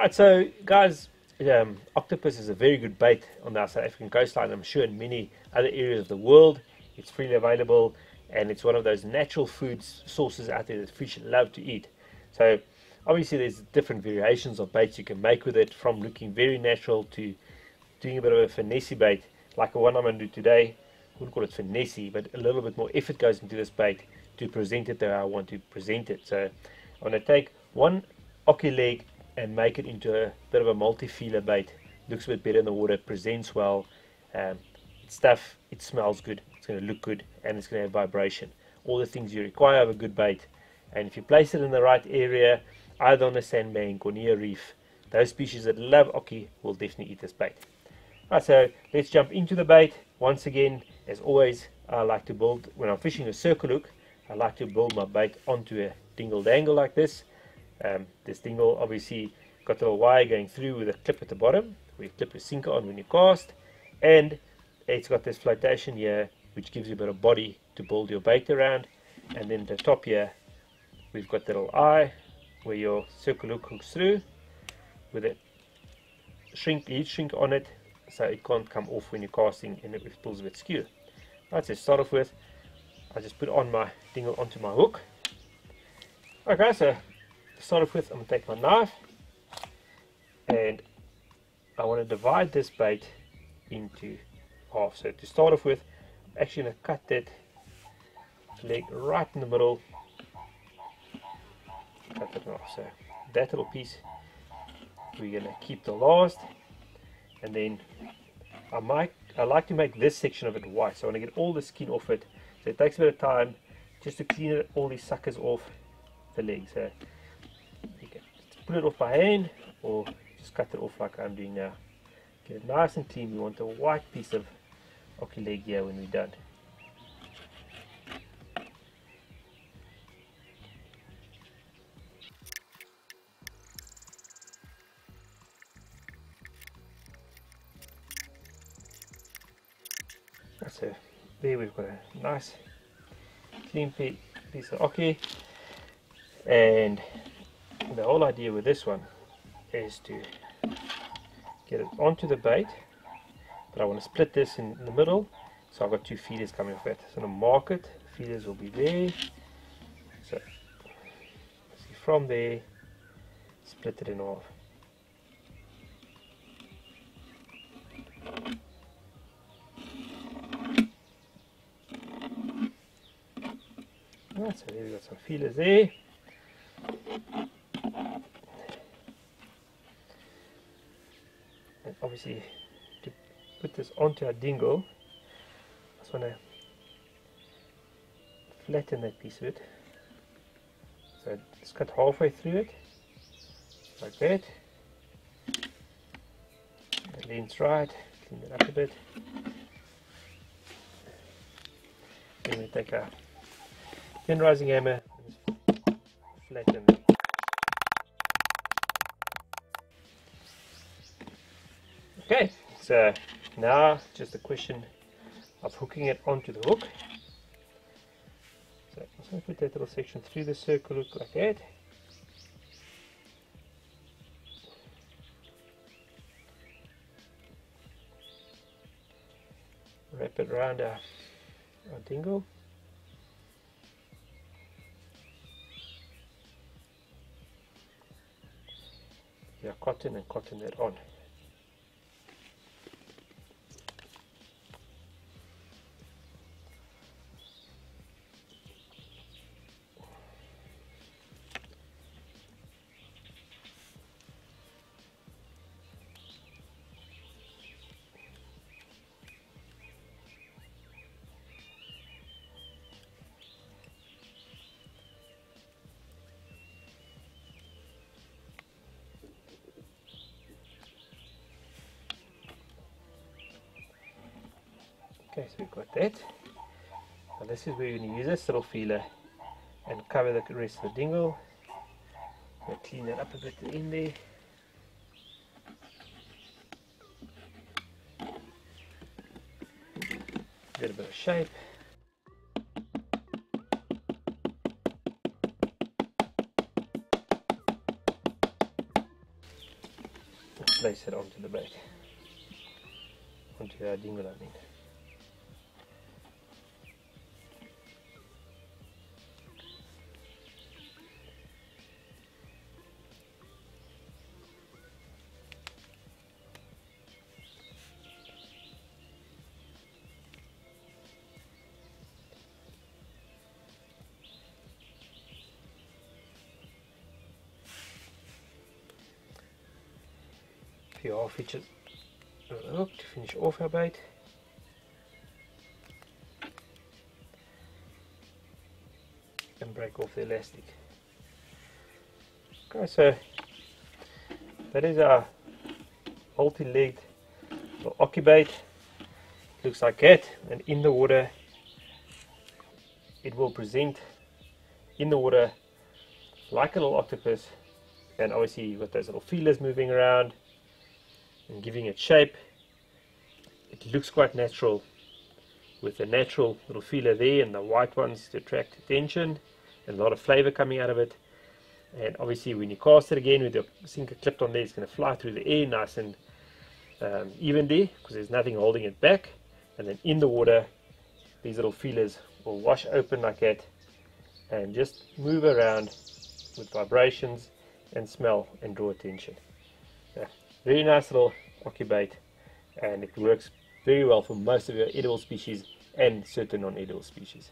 Right, so guys, octopus is a very good bait on the South African coastline. I'm sure in many other areas of the world it's freely available, and it's one of those natural food sources out there that fish love to eat. So obviously there's different variations of baits you can make with it, from looking very natural to doing a bit of a finesse bait like the one I'm going to do today. I wouldn't call it finesse, but a little bit more effort goes into this bait to present it the way I want to present it. So I'm going to take one ocky leg and make it into a bit of a multi-feeler bait. Looks a bit better in the water, presents well, it's tough, it smells good, it's going to look good, and it's going to have vibration. All the things you require of a good bait. And if you place it in the right area, either on a sandbank or near a reef, those species that love ocky will definitely eat this bait. Right, so let's jump into the bait. Once again, as always, I like to build, when I'm fishing a circle hook, I like to build my bait onto a dingle dangle like this. This dingle obviously got a little wire going through with a clip at the bottom where you clip a sinker on when you cast, and it's got this flotation here which gives you a bit of body to build your bait around. And then at the top here we've got that little eye where your circle hook hooks through with a heat shrink on it, so it can't come off when you're casting and it pulls a bit skew. Right, so to start off with, I just put on my dingle onto my hook. Okay, so to start off with, I'm going to take my knife and I want to divide this bait into half. So to start off with, I'm actually going to cut that leg right in the middle, cut it off. So that little piece we're going to keep the last, and then I like to make this section of it white, so I want to get all the skin off it. So it takes a bit of time just to clean it, all these suckers off the leg. So you can put it off by hand or just cut it off like I'm doing now. Get it nice and clean. We want a white piece of ocky leg here when we're done. So there we've got a nice clean piece of ocky, and the whole idea with this one is to get it onto the bait, but I want to split this in the middle, so I've got two feeders coming off it. So I'm going to mark it, feeders will be there, so see from there, split it in half. Right, so there we've got some feelers there. And obviously to put this onto our dingle, I just want to flatten that piece of it. So just cut halfway through it, like that. The length's right, clean it up a bit. Then we take our thin rising hammer and flatten it. Okay, so now just a question of hooking it onto the hook. So I'm just going to put that little section through the circle hook like that. Wrap it around our dingle. Yeah, cotton and cotton that on. Okay, so we've got that. Now this is where you're going to use this little feeler and cover the rest of the dingle. We'll clean that up a bit in there. Get a bit of shape. place it onto the bait, onto our dingle, I mean. A few half inches of the hook to finish off our bait. And break off the elastic. Okay, so that is our multi-legged occupate. Looks like that, and in the water it will present in the water like a little octopus, and obviously you've got those little feelers moving around and giving it shape. It looks quite natural with the natural little feeler there and the white ones to attract attention, and a lot of flavor coming out of it. And obviously when you cast it again with your sinker clipped on there, it's going to fly through the air nice and even there, because there's nothing holding it back. And then in the water, these little feelers will wash open like that and just move around with vibrations and smell and draw attention. Yeah, very nice little occupate, and it works very well for most of your edible species and certain non-edible species.